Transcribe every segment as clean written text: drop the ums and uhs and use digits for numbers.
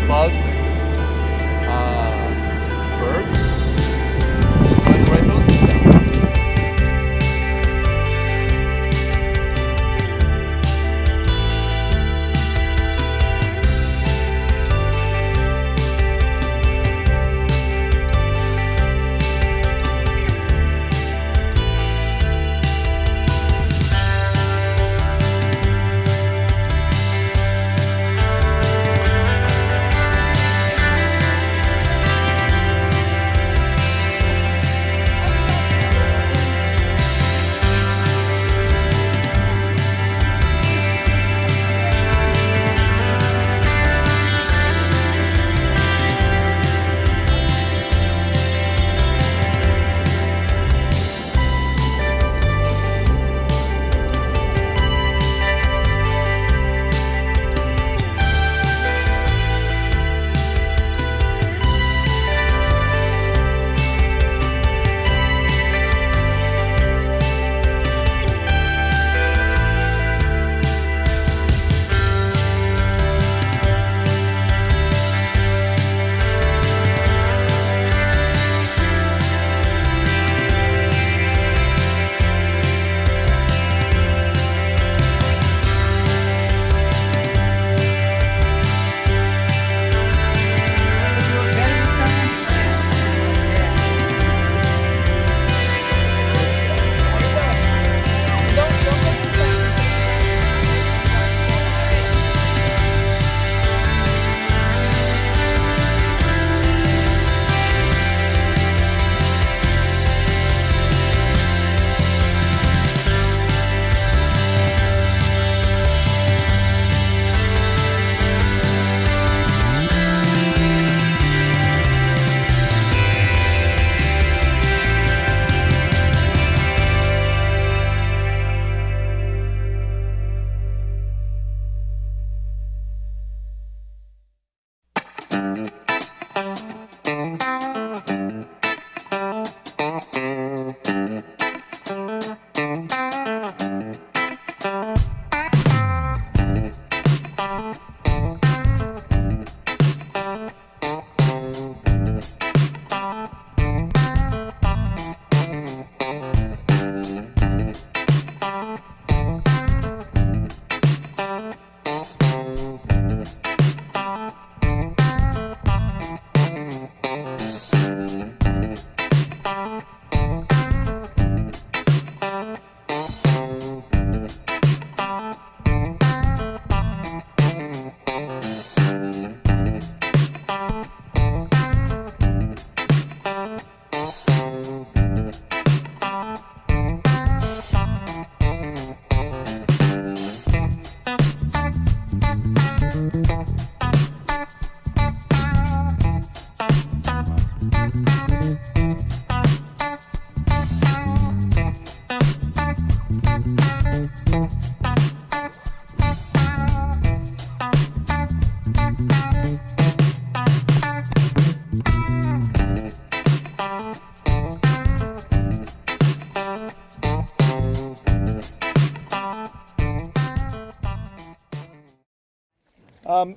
bugs, birds. Let's write those things down.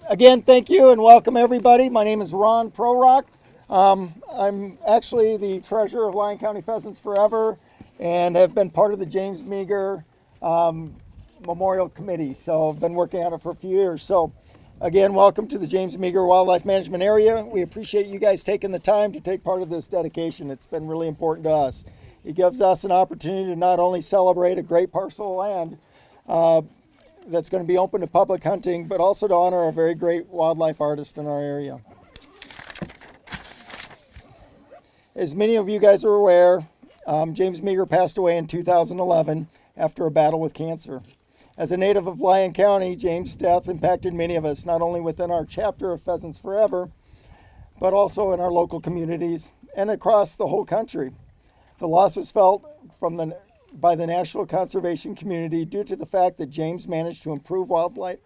Again, thank you and welcome everybody. My name is Ron Prorock. I'm actually the treasurer of Lyon County Pheasants Forever and have been part of the James Meagher Memorial Committee. So I've been working on it for a few years. So again, welcome to the James Meagher Wildlife Management Area. We appreciate you guys taking the time to take part of this dedication. It's been really important to us. It gives us an opportunity to not only celebrate a great parcel of land that's going to be open to public hunting, but also to honor a very great wildlife artist in our area. As many of you guys are aware, James Meagher passed away in 2011 after a battle with cancer. As a native of Lyon County, James' death impacted many of us, not only within our chapter of Pheasants Forever, but also in our local communities and across the whole country. The loss was felt by the national conservation community due to the fact that James managed to improve wildlife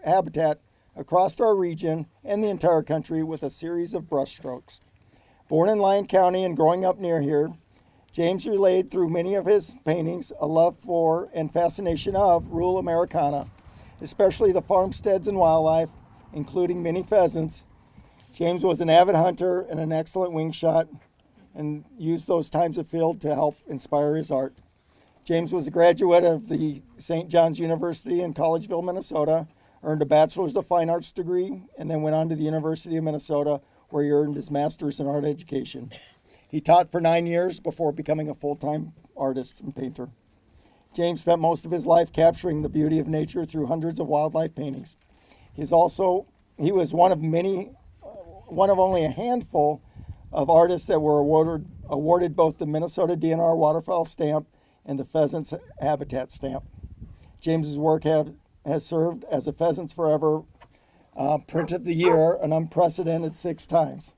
habitat across our region and the entire country with a series of brushstrokes. Born in Lyon County and growing up near here, James relayed through many of his paintings a love for and fascination of rural Americana, especially the farmsteads and wildlife, including many pheasants, James was an avid hunter and an excellent wing shot and used those times afield to help inspire his art. James was a graduate of the St. John's University in Collegeville, Minnesota, earned a Bachelor's of Fine Arts degree, and then went on to the University of Minnesota, where he earned his Master's in Art Education. He taught for 9 years before becoming a full-time artist and painter. James spent most of his life capturing the beauty of nature through hundreds of wildlife paintings. He was one of only a handful of artists that were awarded both the Minnesota DNR Waterfowl Stamp and the Pheasant's Habitat Stamp. James's work has served as a Pheasants Forever Print of the Year an unprecedented 6 times.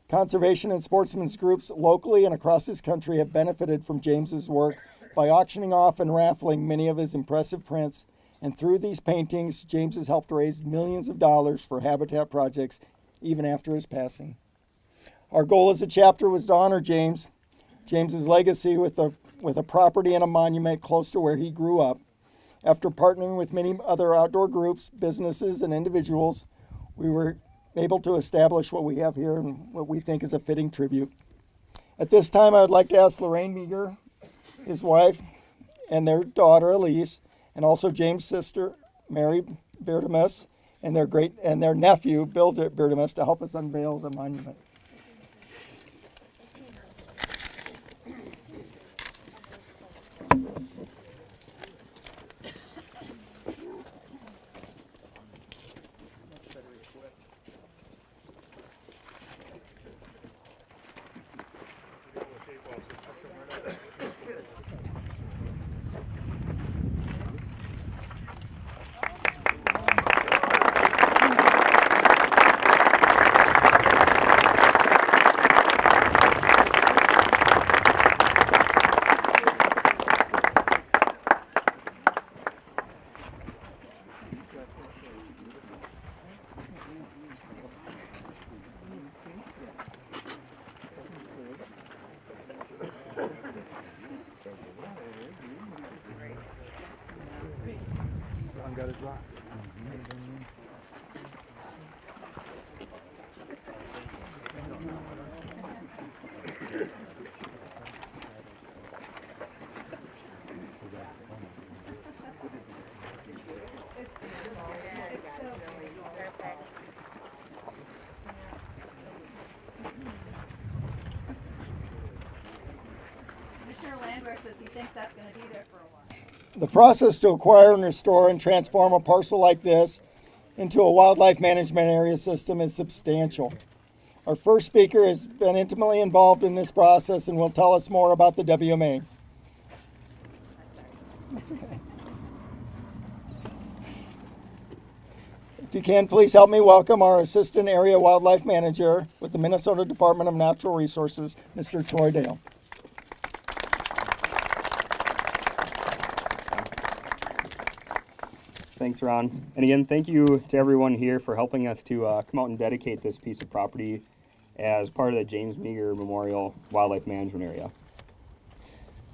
Conservation and sportsmen's groups locally and across this country have benefited from James's work by auctioning off and raffling many of his impressive prints, and through these paintings, James has helped raise millions of dollars for habitat projects even after his passing. Our goal as a chapter was to honor James's legacy with a property and a monument close to where he grew up. After partnering with many other outdoor groups, businesses, and individuals, we were able to establish what we have here and what we think is a fitting tribute. At this time, I would like to ask Lorraine Meager, his wife, and their daughter Elise, and also James' sister Mary Beardemus, and their nephew Bill Beardemus to help us unveil the monument. Got it right. Commissioner Landwehr says he thinks that's going to be there for a while. The process to acquire and restore and transform a parcel like this into a wildlife management area system is substantial. Our first speaker has been intimately involved in this process and will tell us more about the WMA. If you can, please help me welcome our Assistant Area Wildlife Manager with the Minnesota Department of Natural Resources, Mr. Troy Dale. Thanks, Ron. And again, thank you to everyone here for helping us to come out and dedicate this piece of property as part of the James Meager Memorial Wildlife Management Area.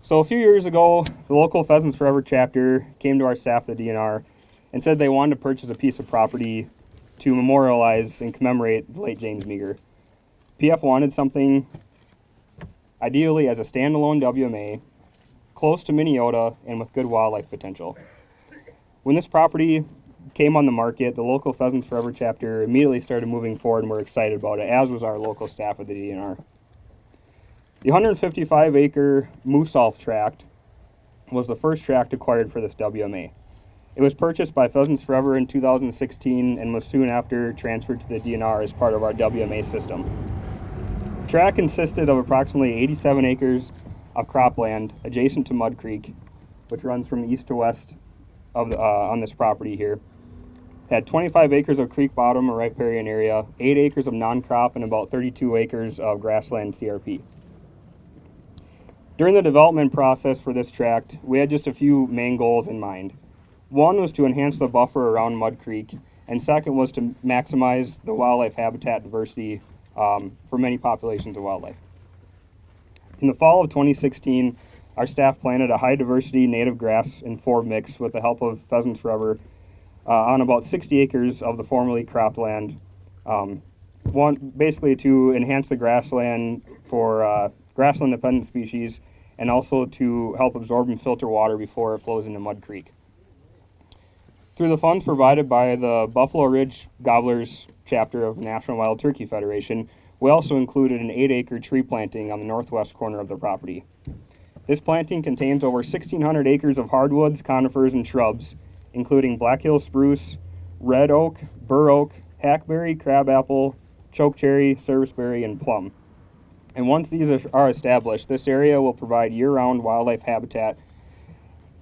So a few years ago, the local Pheasants Forever chapter came to our staff at the DNR and said they wanted to purchase a piece of property to memorialize and commemorate the late James Meager. PF wanted something ideally as a standalone WMA, close to Minneota, and with good wildlife potential. When this property came on the market, the local Pheasants Forever chapter immediately started moving forward and we're excited about it, as was our local staff at the DNR. The 155-acre Moose-Alf tract was the first tract acquired for this WMA. It was purchased by Pheasants Forever in 2016 and was soon after transferred to the DNR as part of our WMA system. The tract consisted of approximately 87 acres of cropland adjacent to Mud Creek, which runs from east to west on this property here. Had 25 acres of creek bottom or riparian area, 8 acres of non-crop, and about 32 acres of grassland CRP. During the development process for this tract, we had just a few main goals in mind. One was to enhance the buffer around Mud Creek, and second was to maximize the wildlife habitat diversity for many populations of wildlife. In the fall of 2016, our staff planted a high-diversity native grass and forb mix with the help of Pheasants Forever on about 60 acres of the formerly cropped land basically to enhance the grassland for grassland-dependent species, and also to help absorb and filter water before it flows into Mud Creek. Through the funds provided by the Buffalo Ridge Gobblers chapter of National Wild Turkey Federation, we also included an 8-acre tree planting on the northwest corner of the property. This planting contains over 1,600 acres of hardwoods, conifers, and shrubs, including Black Hill spruce, red oak, bur oak, hackberry, crabapple, chokecherry, serviceberry, and plum. And once these are established, this area will provide year-round wildlife habitat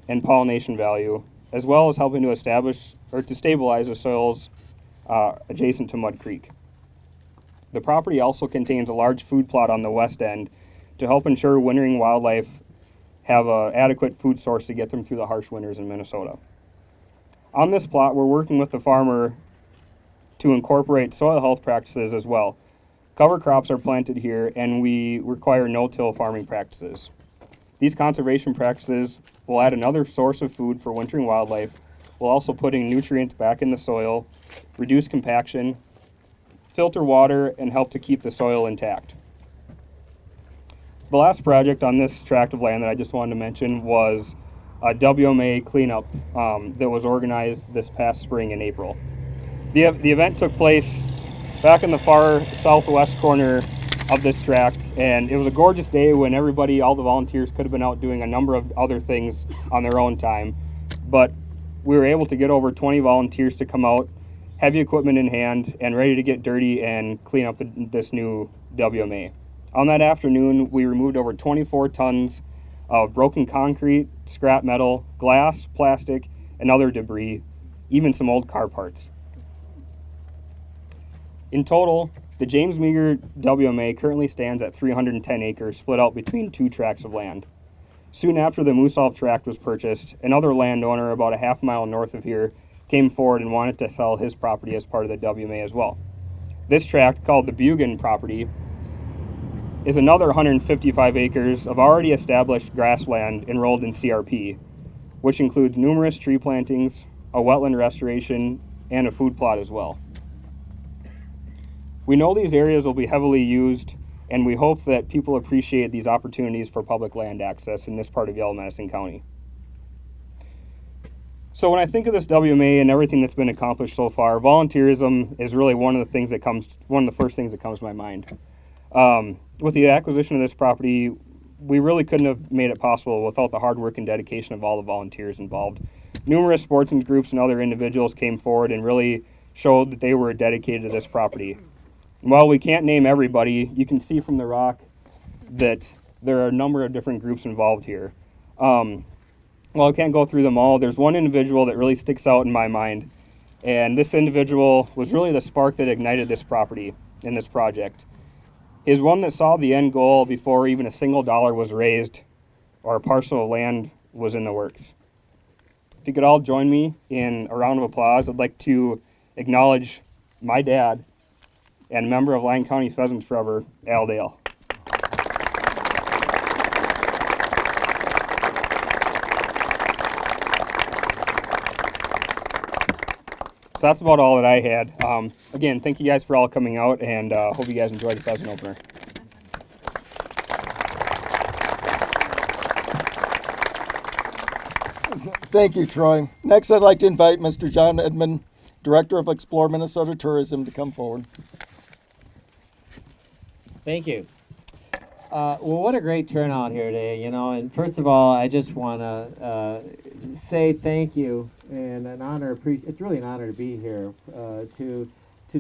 and pollination value, as well as helping to establish or to stabilize the soils adjacent to Mud Creek. The property also contains a large food plot on the west end to help ensure wintering wildlife have an adequate food source to get them through the harsh winters in Minnesota. On this plot, we're working with the farmer to incorporate soil health practices as well. Cover crops are planted here, and we require no-till farming practices. These conservation practices will add another source of food for wintering wildlife, while also putting nutrients back in the soil, reduce compaction, filter water, and help to keep the soil intact. The last project on this tract of land that I just wanted to mention was a WMA cleanup that was organized this past spring in April. The event took place back in the far southwest corner of this tract, and it was a gorgeous day when all the volunteers could have been out doing a number of other things on their own time, but we were able to get over 20 volunteers to come out, heavy equipment in hand, and ready to get dirty and clean up this new WMA. On that afternoon, we removed over 24 tons of broken concrete, scrap metal, glass, plastic, and other debris, even some old car parts. In total, the James Meagher WMA currently stands at 310 acres split out between 2 tracts of land. Soon after the Mooseolf tract was purchased, another landowner about a half-mile north of here came forward and wanted to sell his property as part of the WMA as well. This tract, called the Bugan property, is another 155 acres of already established grassland enrolled in CRP, which includes numerous tree plantings, a wetland restoration, and a food plot as well. We know these areas will be heavily used, and we hope that people appreciate these opportunities for public land access in this part of Yellow Medicine County. So when I think of this WMA and everything that's been accomplished so far, volunteerism is really one of the first things that comes to my mind. With the acquisition of this property, we really couldn't have made it possible without the hard work and dedication of all the volunteers involved. Numerous sportsman groups and other individuals came forward and really showed that they were dedicated to this property. And while we can't name everybody, you can see from the rock that there are a number of different groups involved here. While I can't go through them all, there's one individual that really sticks out in my mind, and this individual was really the spark that ignited this property in this project. Is one that saw the end goal before even a single dollar was raised or a parcel of land was in the works. If you could all join me in a round of applause, I'd like to acknowledge my dad and member of Lyon County Pheasants Forever, Al Dale. So that's about all that I had. Again, thank you guys for all coming out, and hope you guys enjoyed the pheasant opener. Thank you, Troy. Next, I'd like to invite Mr. John Edmond, Director of Explore Minnesota Tourism, to come forward. Thank you. Well, what a great turnout here today, and first of all, I just want to say thank you and an honor. It's really an honor to be here to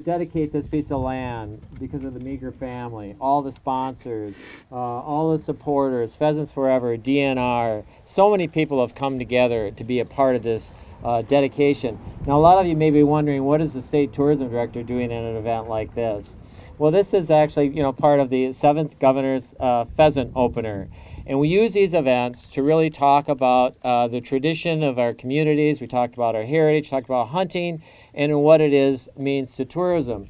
dedicate this piece of land because of the Meagher family, all the sponsors, all the supporters, Pheasants Forever, DNR. So many people have come together to be a part of this dedication. Now, a lot of you may be wondering, what is the state tourism director doing in an event like this? Well, this is actually, part of the 7th Governor's Pheasant Opener. And we use these events to really talk about the tradition of our communities. We talked about our heritage, talked about hunting, and what it means to tourism.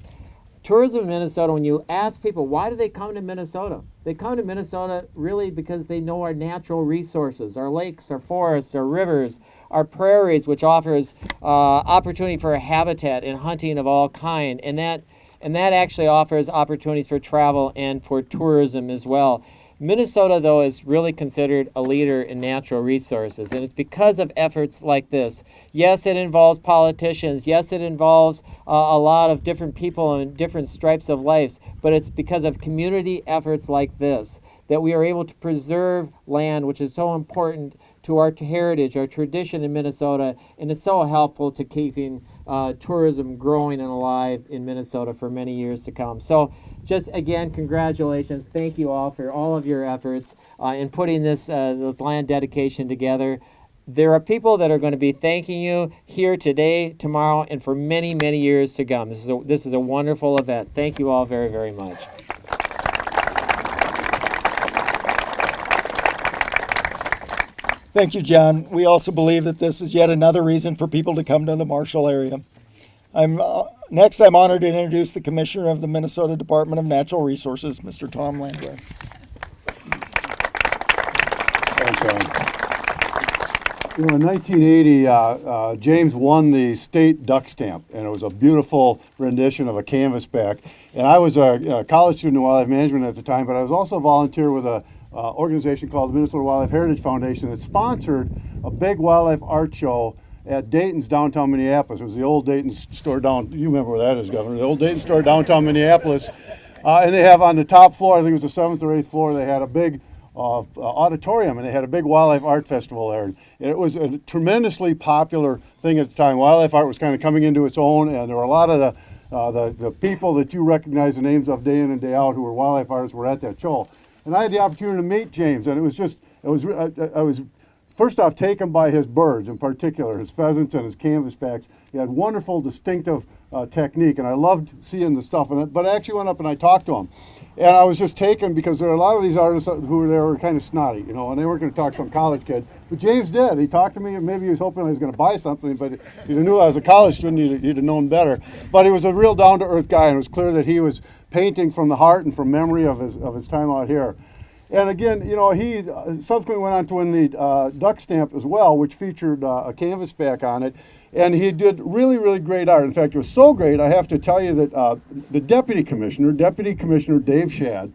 Tourism in Minnesota, when you ask people, why do they come to Minnesota? They come to Minnesota really because they know our natural resources, our lakes, our forests, our rivers, our prairies, which offers opportunity for a habitat and hunting of all kind. And that and that actually offers opportunities for travel and for tourism as well. Minnesota, though, is really considered a leader in natural resources, and it's because of efforts like this. Yes, it involves politicians. Yes, it involves a lot of different people and different stripes of lives, but it's because of community efforts like this that we are able to preserve land, which is so important to our heritage, our tradition in Minnesota, and it's so helpful to keeping tourism growing and alive in Minnesota for many years to come. So just again, congratulations. Thank you all for all of your efforts in putting this land dedication together. There are people that are going to be thanking you here today, tomorrow, and for many, many years to come. This is a wonderful event. Thank you all very, very much. Thank you, John. We also believe that this is yet another reason for people to come to the Marshall area. Next, I'm honored to introduce the Commissioner of the Minnesota Department of Natural Resources, Mr. Tom Landwehr. Thanks, Aaron. In 1980, James won the state duck stamp, and it was a beautiful rendition of a canvasback. And I was a college student in wildlife management at the time, but I was also a volunteer with a organization called the Minnesota Wildlife Heritage Foundation that sponsored a big wildlife art show at Dayton's downtown Minneapolis. It was the old Dayton store down. You remember where that is, Governor? The old Dayton store downtown Minneapolis, and they have on the top floor, I think it was the 7th or 8th floor, they had a big auditorium, and they had a big wildlife art festival there. And it was a tremendously popular thing at the time. Wildlife art was kind of coming into its own, and there were a lot of the people that you recognize the names of day in and day out who were wildlife artists were at that show. And I had the opportunity to meet James, and I was first off taken by his birds, in particular, his pheasants and his canvasbacks. He had wonderful, distinctive technique, and I loved seeing the stuff. But I actually went up and I talked to him. And I was just taken because there are a lot of these artists who were kind of snotty, you know, and they weren't going to talk to some college kid. But James did. He talked to me, and maybe he was hoping I was going to buy something, but if he knew I was a college student, he'd have known better. But he was a real down-to-earth guy, and it was clear that he was painting from the heart and from memory of his time out here. And again, you know, he subsequently went on to win the duck stamp as well, which featured a canvasback on it. And he did really, really great art. In fact, it was so great, I have to tell you that the Deputy Commissioner Dave Shadd,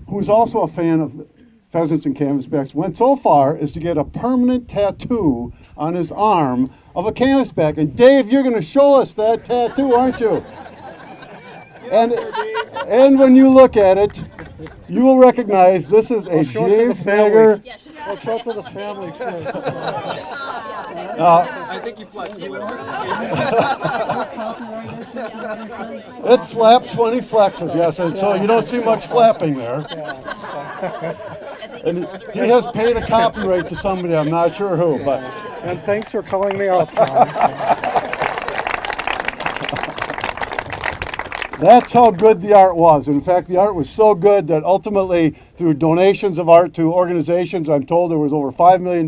who's also a fan of pheasants and canvasbacks, went so far as to get a permanent tattoo on his arm of a canvasback. And Dave, you're going to show us that tattoo, aren't you? And when you look at it, you will recognize this is a James Mager. I'll show it to the family first. I think you flexed it. It flaps when he flexes, yes, and so you don't see much flapping there. And he has paid a copyright to somebody, I'm not sure who, but. And thanks for calling me out, Tom. That's how good the art was. In fact, the art was so good that ultimately, through donations of art to organizations, I'm told there was over $5 million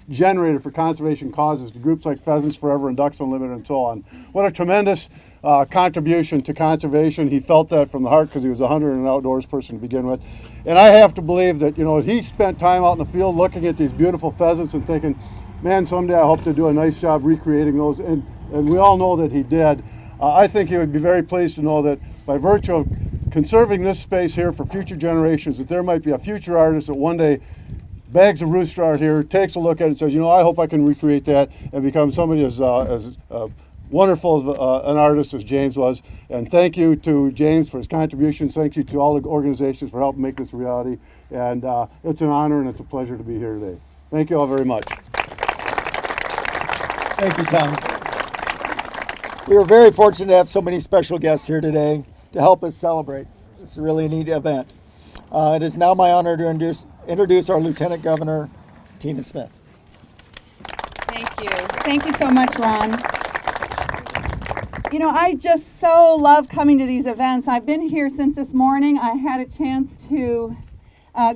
generated for conservation causes to groups like Pheasants Forever and Ducks Unlimited and so on. What a tremendous contribution to conservation. He felt that from the heart because he was a hunter and an outdoors person to begin with. And I have to believe that, you know, he spent time out in the field looking at these beautiful pheasants and thinking, man, someday I hope to do a nice job recreating those. And we all know that he did. I think he would be very pleased to know that by virtue of conserving this space here for future generations, that there might be a future artist that one day bags a rooster out here, takes a look at it and says, you know, I hope I can recreate that and become somebody as wonderful as an artist as James was. And thank you to James for his contributions. Thank you to all the organizations for helping make this a reality. And it's an honor and it's a pleasure to be here today. Thank you all very much. Thank you, Tom. We are very fortunate to have so many special guests here today to help us celebrate. It's a really neat event. It is now my honor to introduce our Lieutenant Governor, Tina Smith. Thank you. Thank you so much, Ron. You know, I just so love coming to these events. I've been here since this morning. I had a chance to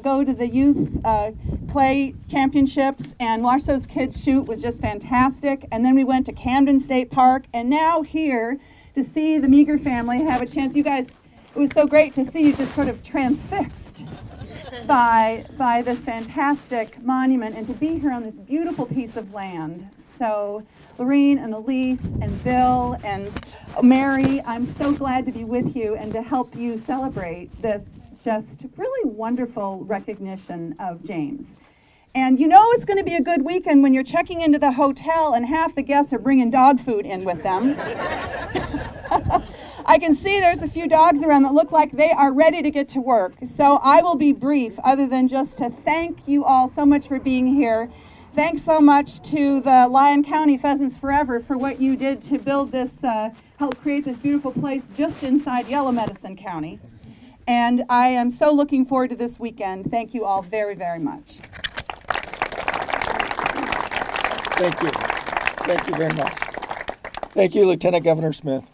go to the youth clay championships and watch those kids shoot. Was just fantastic. And then we went to Camden State Park, and now here to see the Meager family have a chance. You guys, it was so great to see you just sort of transfixed by this fantastic monument and to be here on this beautiful piece of land. so Lorene and Elise and Bill and Mary, I'm so glad to be with you and to help you celebrate this just really wonderful recognition of James. And you know it's going to be a good weekend when you're checking into the hotel and half the guests are bringing dog food in with them. I can see there's a few dogs around that look like they are ready to get to work. So I will be brief other than just to thank you all so much for being here. Thanks so much to the Lyon County Pheasants Forever for what you did to build this, help create this beautiful place just inside Yellow Medicine County. And I am so looking forward to this weekend. Thank you all very, very much. Thank you. Thank you very much. Thank you, Lieutenant Governor Smith.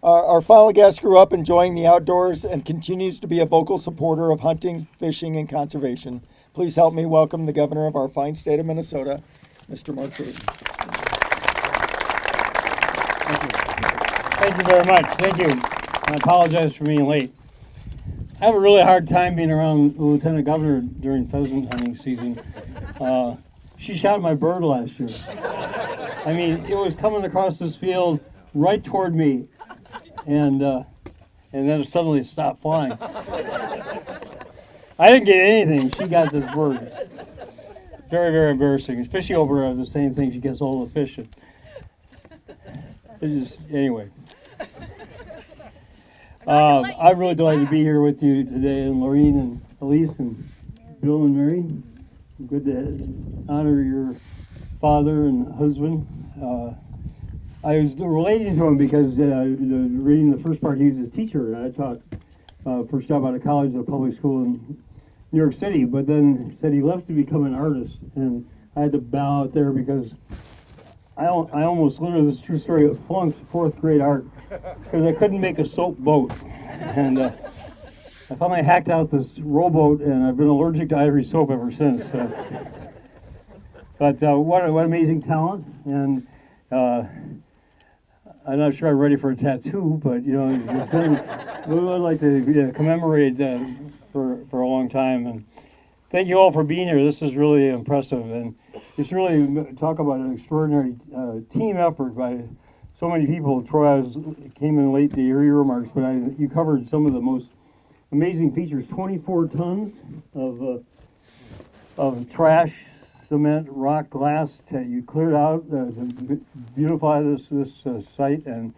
Our final guest grew up enjoying the outdoors and continues to be a vocal supporter of hunting, fishing, and conservation. Please help me welcome the governor of our fine state of Minnesota, Mr. Mark Reed. Thank you very much. Thank you. I apologize for being late. I have a really hard time being around the Lieutenant Governor during pheasant hunting season. She shot my bird last year. I mean, it was coming across this field right toward me, and then it suddenly stopped flying. I didn't get anything. She got this bird. It's very, very embarrassing. Fishing over her, the same thing. She gets all the fish. It's just, anyway. I'm really delighted to be here with you today, and Lorene and Elise and Bill and Mary. Good to honor your father and husband. I was relating to him because reading the first part, he was his teacher, and I taught first job out of college at a public school in New York City, but then he said he left to become an artist, and I had to bow out there because I almost, literally, this is a true story, flunked fourth grade art because I couldn't make a soap boat. And I finally hacked out this rowboat, and I've been allergic to ivory soap ever since. But what amazing talent, and I'm not sure I'm ready for a tattoo, but you know, we would like to commemorate for a long time. And thank you all for being here. This is really impressive, and it's really talk about an extraordinary team effort by so many people. Troy came in late to hear your remarks, but you covered some of the most amazing features. 24 tons of trash, cement, rock, glass that you cleared out to beautify this site, and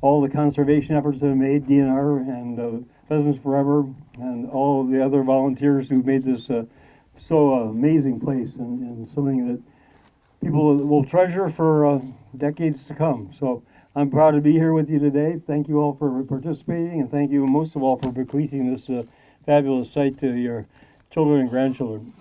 all the conservation efforts that have made, DNR and Pheasants Forever, and all the other volunteers who made this so amazing place and something that people will treasure for decades to come. So I'm proud to be here with you today. Thank you all for participating, and thank you most of all for bequeathing this fabulous site to your children and grandchildren.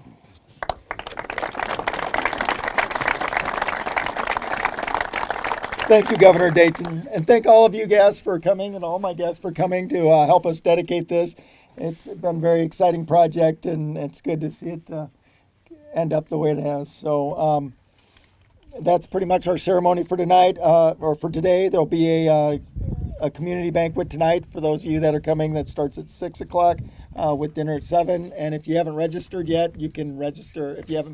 Thank you, Governor Dayton, and thank all of you guests for coming, and all my guests for coming to help us dedicate this. It's been a very exciting project, and it's good to see it end up the way it has. So that's pretty much our ceremony for tonight, or for today. There'll be a community banquet tonight for those of you that are coming that starts at 6 o'clock with dinner at 7. And if you haven't registered yet, you can register. If you haven't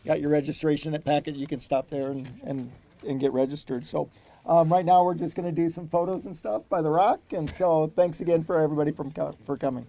got your registration packet, you can stop there and get registered. So right now we're just going to do some photos and stuff by the rock. And so thanks again for everybody for coming.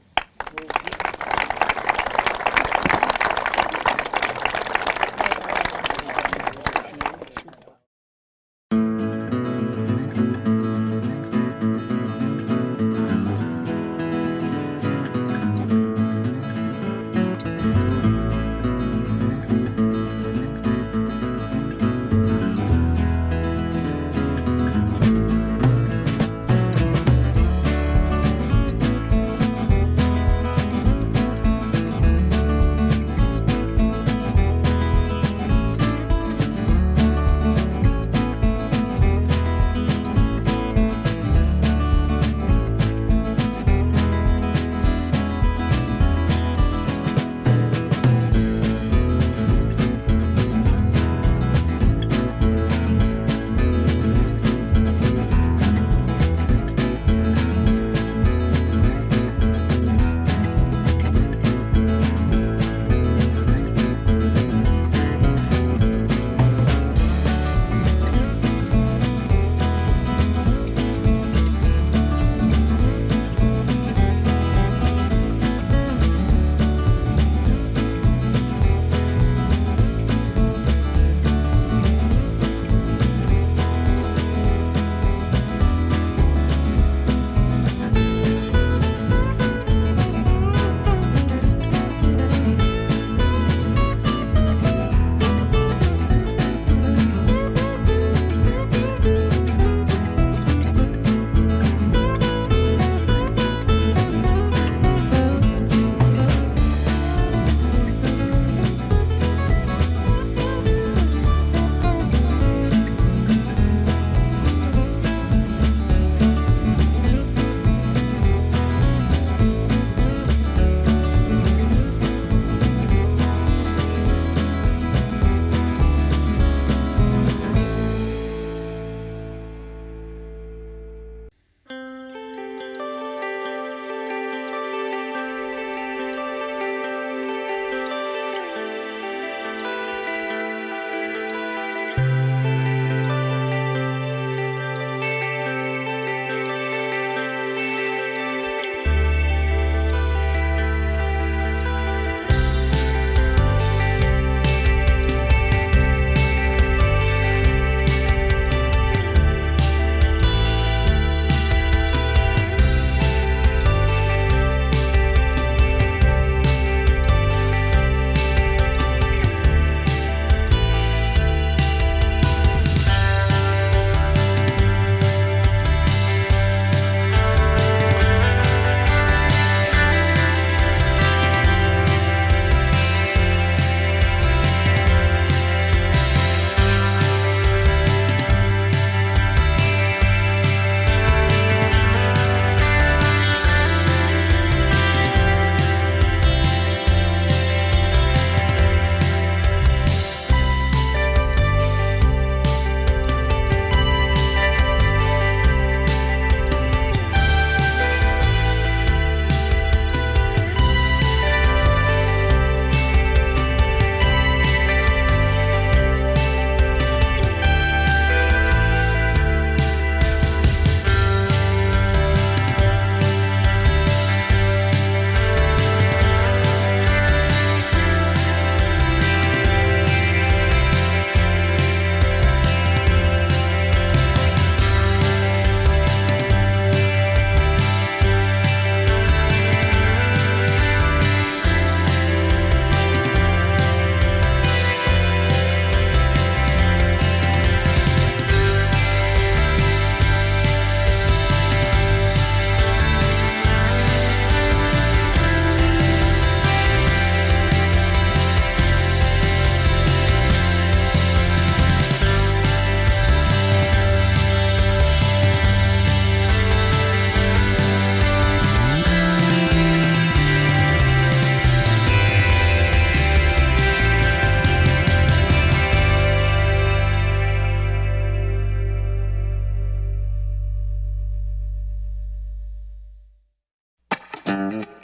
Thank you.